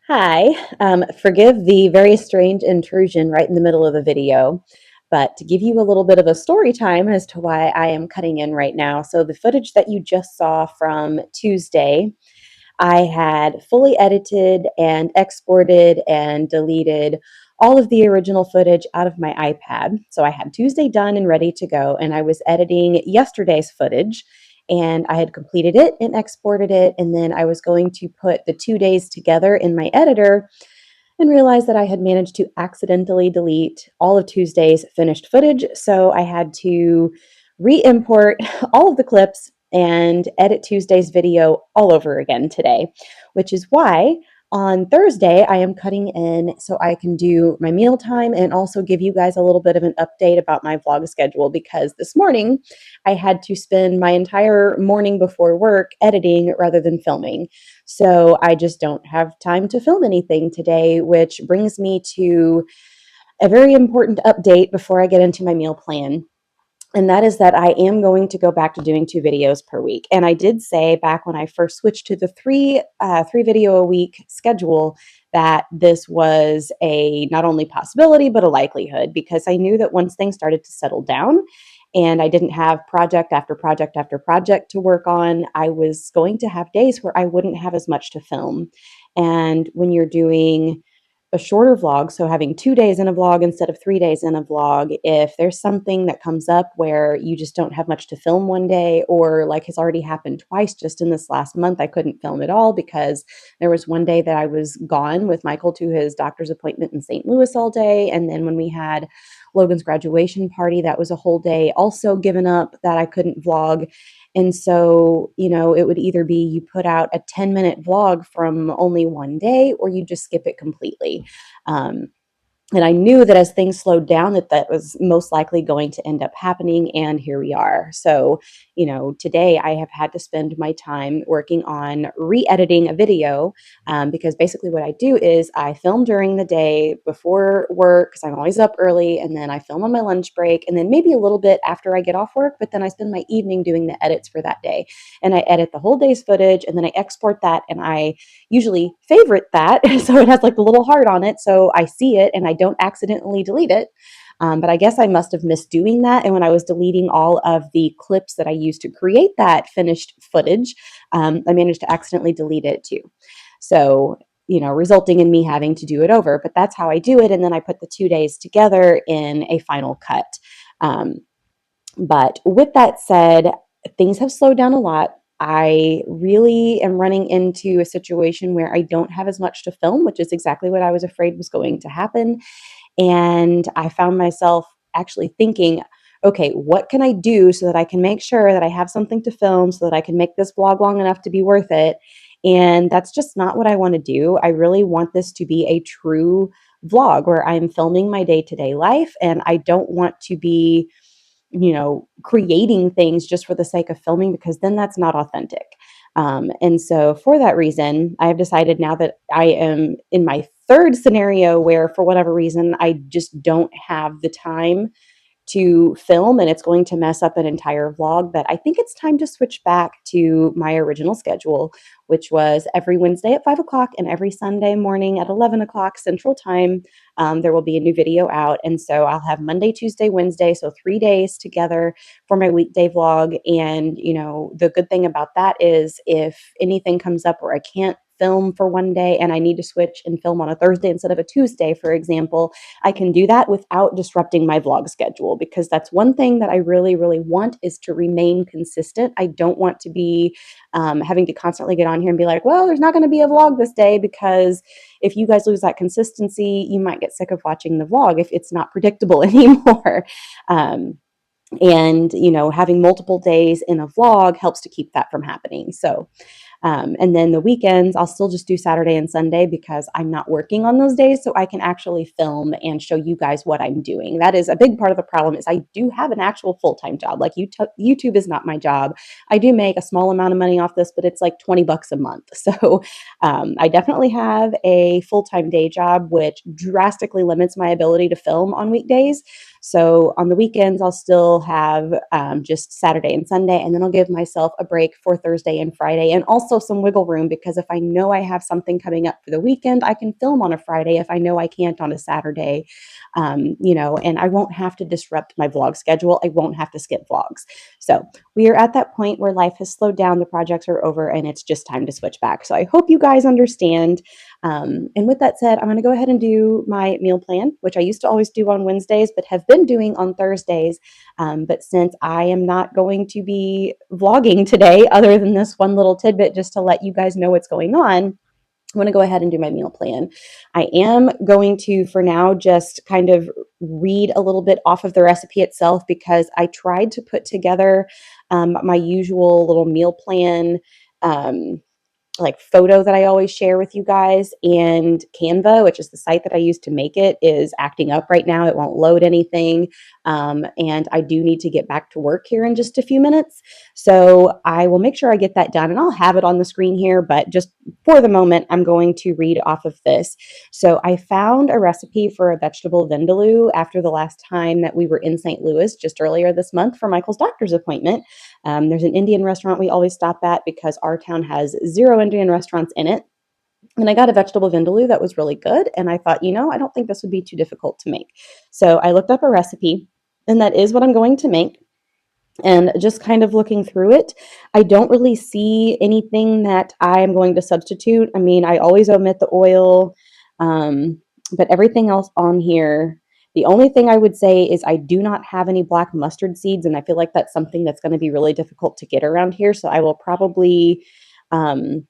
Hi, forgive the very strange intrusion right in the middle of the video, but to give you a little bit of a story time as to why I am cutting in right now. So, the footage that you just saw from Tuesday, I had fully edited and exported and deleted all of the original footage out of my iPad. So, I had Tuesday done and ready to go, and I was editing yesterday's footage. And I had completed it and exported it. And then I was going to put the 2 days together in my editor and realized that I had managed to accidentally delete all of Tuesday's finished footage. So I had to re import all of the clips and edit Tuesday's video all over again today, which is why on Thursday I am cutting in so I can do my meal time and also give you guys a little bit of an update about my vlog schedule because this morning I had to spend my entire morning before work editing rather than filming. So I just don't have time to film anything today, which brings me to a very important update before I get into my meal plan. And that is that I am going to go back to doing 2 videos per week. And I did say back when I first switched to the three video a week schedule that this was a not only possibility but a likelihood because I knew that once things started to settle down and I didn't have project after project after project to work on, I was going to have days where I wouldn't have as much to film. And when you're doing a shorter vlog, so having 2 days in a vlog instead of 3 days in a vlog, if there's something that comes up where you just don't have much to film one day, or like has already happened twice just in this last month, I couldn't film at all because there was one day that I was gone with Michael to his doctor's appointment in St. Louis all day. And then when we had Logan's graduation party, that was a whole day also given up that I couldn't vlog. And so, it would either be you put out a 10-minute vlog from only one day, or you just skip it completely. Um, and I knew that as things slowed down, that was most likely going to end up happening. And here we are. So, today I have had to spend my time working on re-editing a video, because basically what I do is I film during the day before work because I'm always up early, and then I film on my lunch break, and then maybe a little bit after I get off work, but then I spend my evening doing the edits for that day. And I edit the whole day's footage, and then I export that, and I usually favorite that. So it has like the little heart on it. So I see it and I don't accidentally delete it. But I guess I must have missed doing that. And when I was deleting all of the clips that I used to create that finished footage, I managed to accidentally delete it too. So, resulting in me having to do it over. But that's how I do it. And then I put the 2 days together in a final cut. But with that said, things have slowed down a lot. I really am running into a situation where I don't have as much to film, which is exactly what I was afraid was going to happen. And I found myself actually thinking, okay, what can I do so that I can make sure that I have something to film so that I can make this vlog long enough to be worth it? And that's just not what I want to do. I really want this to be a true vlog where I'm filming my day-to-day life, and I don't want to be creating things just for the sake of filming, because then that's not authentic. And so for that reason, I have decided now that I am in my third scenario where for whatever reason, I just don't have the time to film and it's going to mess up an entire vlog, that I think it's time to switch back to my original schedule, which was every Wednesday at 5 o'clock and every Sunday morning at 11 o'clock Central Time. There will be a new video out. And so I'll have Monday, Tuesday, Wednesday, so 3 days together for my weekday vlog. And, the good thing about that is if anything comes up where I can't film for one day and I need to switch and film on a Thursday instead of a Tuesday, for example, I can do that without disrupting my vlog schedule, because that's one thing that I really, really want, is to remain consistent. I don't want to be having to constantly get on here and be like, well, there's not going to be a vlog this day, because if you guys lose that consistency, you might get sick of watching the vlog if it's not predictable anymore. And having multiple days in a vlog helps to keep that from happening. So and then the weekends, I'll still just do Saturday and Sunday because I'm not working on those days, so I can actually film and show you guys what I'm doing. That is a big part of the problem, is I do have an actual full-time job. Like YouTube is not my job. I do make a small amount of money off this, but it's like $20 a month. So I definitely have a full-time day job, which drastically limits my ability to film on weekdays. So on the weekends, I'll still have just Saturday and Sunday, and then I'll give myself a break for Thursday and Friday, and also some wiggle room, because if I know I have something coming up for the weekend, I can film on a Friday if I know I can't on a Saturday, and I won't have to disrupt my vlog schedule. I won't have to skip vlogs. So we are at that point where life has slowed down, the projects are over, and it's just time to switch back. So I hope you guys understand. And with that said, I'm going to go ahead and do my meal plan, which I used to always do on Wednesdays, but have been doing on Thursdays. But since I am not going to be vlogging today, other than this one little tidbit, just to let you guys know what's going on, I'm going to go ahead and do my meal plan. I am going to, for now, just kind of read a little bit off of the recipe itself, because I tried to put together my usual little meal plan like photo that I always share with you guys, and Canva, which is the site that I use to make it, is acting up right now. It won't load anything. And I do need to get back to work here in just a few minutes. So I will make sure I get that done, and I'll have it on the screen here, but just for the moment, I'm going to read off of this. So I found a recipe for a vegetable vindaloo after the last time that we were in St. Louis just earlier this month for Michael's doctor's appointment. There's an Indian restaurant we always stop at because our town has 0 Indian restaurants in it. And I got a vegetable vindaloo that was really good. And I thought, I don't think this would be too difficult to make. So I looked up a recipe, and that is what I'm going to make. And just kind of looking through it, I don't really see anything that I'm going to substitute. I mean, I always omit the oil. But everything else on here, the only thing I would say is I do not have any black mustard seeds, and I feel like that's something that's going to be really difficult to get around here. So I will probably um,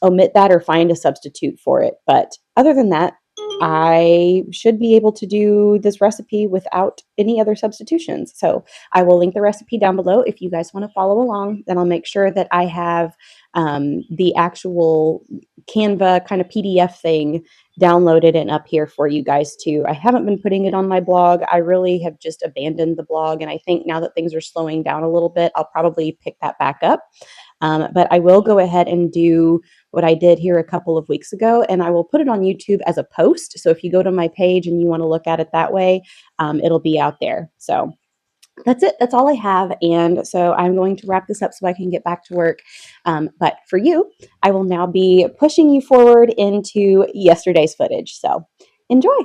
omit that or find a substitute for it. But other than that, I should be able to do this recipe without any other substitutions. So I will link the recipe down below if you guys want to follow along. Then I'll make sure that I have the actual Canva kind of PDF thing downloaded and up here for you guys too. I haven't been putting it on my blog. I really have just abandoned the blog. And I think now that things are slowing down a little bit, I'll probably pick that back up. But I will go ahead and do what I did here a couple of weeks ago, and I will put it on YouTube as a post. So if you go to my page and you want to look at it that way, it'll be out there. So that's it. That's all I have. And so I'm going to wrap this up so I can get back to work. But for you, I will now be pushing you forward into yesterday's footage. So enjoy.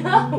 No.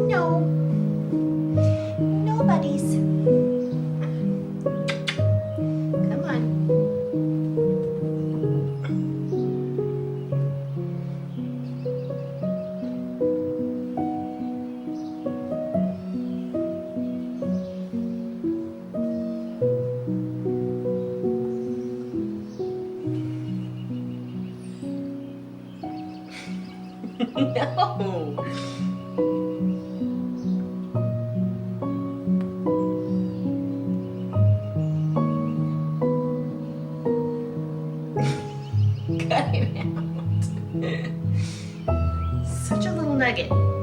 No. No, buddies. Come on. No. Cut it out. Such a little nugget.